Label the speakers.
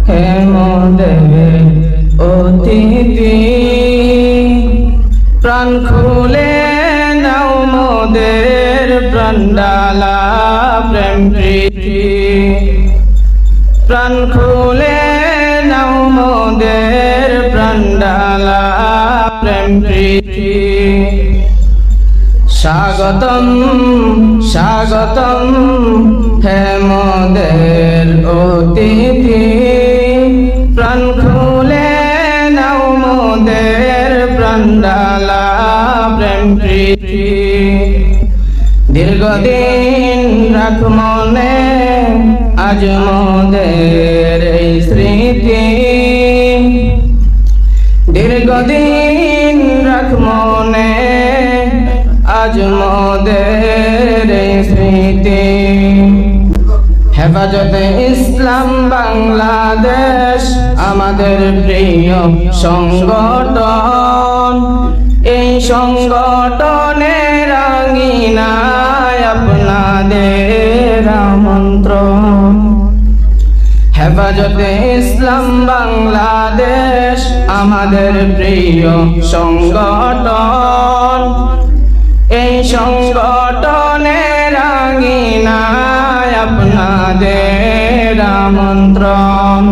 Speaker 1: হে মোদের অতিথি, প্রাণ খুলে নাও মোদের প্রাণডালা প্রেম প্রীতি। প্রাণ খুলে নাও মোদের প্রাণডালা প্রেম প্রীতি। স্বাগতম স্বাগতম হে মোদের অতিথি, প্রাণ খুলে নাও মোদের প্রাণডালা প্রেম প্রীতি। দীর্ঘদিন রাখ মনে আজ মোদের এই স্মৃতি। দীর্ঘদিন রাখ মনে আজ মোদের এই স্মৃতি। হেফাজতে ইসলাম বাংলাদেশ আমাদের প্রিয় সংগঠন। এই সংগঠনের আঙিনায় আপনাদের আমন্ত্রণ। হেফাজতে ইসলাম বাংলাদেশ আমাদের প্রিয় সংগঠন। এই সংগঠনের আঙিনায় আপনাদের আমন্ত্রণ।